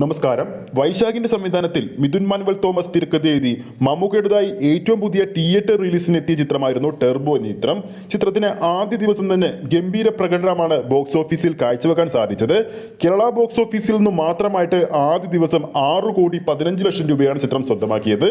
നമസ്കാരം. വൈശാഖിന്റെ സംവിധാനത്തിൽ Mithun manual Thomas തിരക്കഥ എഴുതി മമ്മൂക്കയുടേതായി ഏറ്റവും പുതിയ തിയേറ്റർ റിലീസിനെത്തിയ ചിത്രമായിരുന്നു ടെർബോ എന്ന ചിത്രം. ചിത്രത്തിന് ആദ്യ ദിവസം തന്നെ ഗംഭീര പ്രകടനമാണ് ബോക്സ് ഓഫീസിൽ കാഴ്ചവെക്കാൻ സാധിച്ചത്. കേരള ബോക്സ് ഓഫീസിൽ നിന്നും മാത്രമായിട്ട് ആദ്യ ദിവസം 6,15,00,000 രൂപയാണ് ചിത്രം സ്വന്തമാക്കിയത്.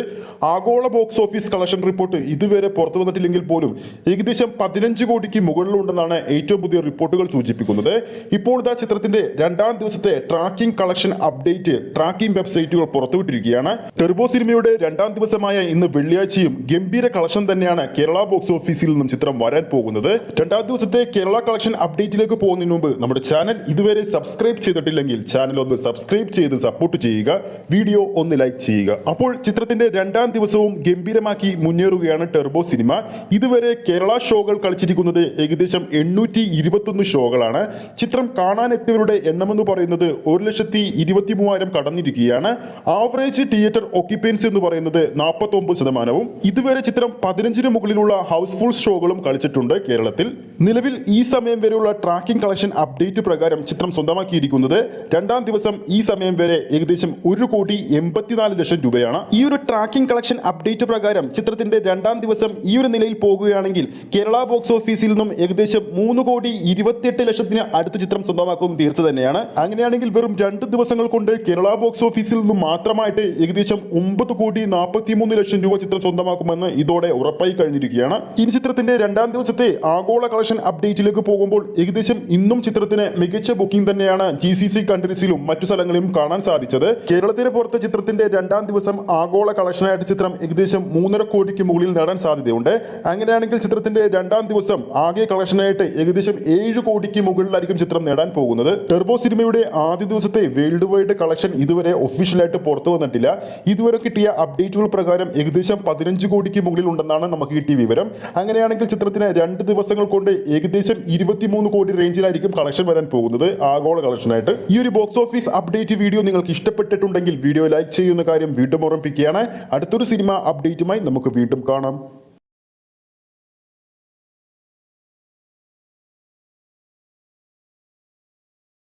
ആഗോള ബോക്സ് ഓഫീസ് കളക്ഷൻ റിപ്പോർട്ട് ഇതുവരെ പുറത്തു വന്നിട്ടില്ലെങ്കിൽ പോലും ഏകദേശം 15 കോടിക്ക് മുകളിലുണ്ടെന്നാണ് ഏറ്റവും പുതിയ റിപ്പോർട്ടുകൾ സൂചിപ്പിക്കുന്നത്. ഇപ്പോൾ ചിത്രത്തിന്റെ രണ്ടാം ദിവസത്തെ ട്രാക്കിംഗ് കളക്ഷൻ അപ്ഡേറ്റ് ട്രാക്കിംഗ് വെബ്സൈറ്റുകൾ പുറത്തുവിട്ടിരിക്കുകയാണ്. ടെർബോ സിനിമയുടെ രണ്ടാം ദിവസമായ ഇന്ന് വെള്ളിയാഴ്ചയും ഗംഭീര കളക്ഷൻ തന്നെയാണ് കേരള ബോക്സ് ഓഫീസിൽ നിന്നും ചിത്രം വരാൻ പോകുന്നത്. രണ്ടാം ദിവസത്തെ കേരള കളക്ഷൻ അപ്ഡേറ്റിലേക്ക് പോകുന്നതിന് മുമ്പ് നമ്മുടെ ചാനൽ ഇതുവരെ സബ്സ്ക്രൈബ് ചെയ്തിട്ടില്ലെങ്കിൽ ചാനൽ ഒന്ന് സബ്സ്ക്രൈബ് ചെയ്ത് സപ്പോർട്ട് ചെയ്യുക, വീഡിയോ ഒന്ന് ലൈക്ക് ചെയ്യുക. അപ്പോൾ ചിത്രത്തിന്റെ രണ്ടാം ദിവസവും ഗംഭീരമാക്കി മുന്നേറുകയാണ് ടെർബോ സിനിമ. ഇതുവരെ കേരള ഷോകൾ കളിച്ചിരിക്കുന്നത് ഏകദേശം 821 ഷോകളാണ്. ചിത്രം കാണാനെത്തിയവരുടെ എണ്ണമെന്ന് പറയുന്നത് 1,23,000 കടന്നിരിക്കുകയാണ്. ആവറേജ് തിയേറ്റർ ഓക്യുപ്പൻസി എന്ന് പറയുന്നത് 49%. ഇതുവരെ ചിത്രം 15 മുകളിലുള്ള ഹൗസ്ഫുൾ ഷോകളും കളിച്ചിട്ടുണ്ട് കേരളത്തിൽ. നിലവിൽ ഈ സമയം വരെയുള്ള ട്രാക്കിംഗ് കളക്ഷൻ അപ്ഡേറ്റ് പ്രകാരം ചിത്രം സ്വന്തമാക്കിയിരിക്കുന്നത് രണ്ടാം ദിവസം ഈ സമയം വരെ ഏകദേശം 1,84,00,000 രൂപയാണ്. ഈ ഒരു ട്രാക്കിംഗ് കളക്ഷൻ അപ്ഡേറ്റ് പ്രകാരം ചിത്രത്തിന്റെ രണ്ടാം ദിവസം ഈ ഒരു നിലയിൽ പോകുകയാണെങ്കിൽ കേരള ബോക്സ് ഓഫീസിൽ നിന്നും ഏകദേശം 3,28,00,000 അടുത്ത ചിത്രം സ്വന്തമാക്കുന്നത് തീർച്ച തന്നെയാണ്. അങ്ങനെയാണെങ്കിൽ വെറും 2 ദിവസങ്ങൾ കൊണ്ട് കേരള ബോക്സ് ഓഫീസിൽ നിന്നും മാത്രമായിട്ട് ഏകദേശം 9,43,00,000 രൂപ ചിത്രം സ്വന്തമാക്കുമെന്ന് ഇതോടെ ഉറപ്പായി കഴിഞ്ഞിരിക്കുകയാണ്. ഇനി ചിത്രത്തിന്റെ രണ്ടാം ദിവസത്തെ ആഗോള കളക്ഷൻ അപ്ഡേറ്റിലേക്ക് പോകുമ്പോൾ ഏകദേശം ഇന്നും ചിത്രത്തിന് മികച്ച ബുക്കിംഗ് തന്നെയാണ് GCC കൺട്രീസിലും മറ്റു സ്ഥലങ്ങളിലും കാണാൻ സാധിച്ചത്. കേരളത്തിന് പുറത്ത് ചിത്രത്തിന്റെ രണ്ടാം ദിവസം ആഗോള കളക്ഷനായിട്ട് ചിത്രം ഏകദേശം 3.5 കോടിക്ക് മുകളിൽ നേടാൻ സാധ്യതയുണ്ട്. അങ്ങനെയാണെങ്കിൽ ചിത്രത്തിന്റെ രണ്ടാം ദിവസം ആകെ കളക്ഷനായിട്ട് ഏകദേശം 7 കോടിക്ക് മുകളിലായിരിക്കും ചിത്രം നേടാൻ പോകുന്നത്. ടെർബോ സിനിമയുടെ ആദ്യ ദിവസത്തെ വേൾഡ് വൈഡ് കളക്ഷൻ ഇതുവരെ ഒഫീഷ്യലായിട്ട് പുറത്തു വന്നിട്ടില്ല. ഇതുവരെ കിട്ടിയ അപ്ഡേറ്റുകൾ പ്രകാരം ഏകദേശം 15 കോടിക്ക് മുകളിൽ ഉണ്ടെന്നാണ് നമുക്ക് കിട്ടിയ വിവരം. അങ്ങനെയാണെങ്കിൽ ചിത്രത്തിന് 2 ദിവസങ്ങൾ കൊണ്ട് ഏകദേശം 23 കോടി റേഞ്ചിലായിരിക്കും കളക്ഷൻ വരാൻ പോകുന്നത് ആഗോള കളക്ഷനായിട്ട്. ഈ ഒരു ബോക്സ് ഓഫീസ് അപ്ഡേറ്റ് വീഡിയോ നിങ്ങൾക്ക് ഇഷ്ടപ്പെട്ടിട്ടുണ്ടെങ്കിൽ വീഡിയോ ലൈക്ക് ചെയ്യുന്ന കാര്യം വീണ്ടും ഓർമ്മിപ്പിക്കുകയാണ്. അടുത്തൊരു സിനിമ അപ്ഡേറ്റുമായി നമുക്ക് വീണ്ടും കാണാം.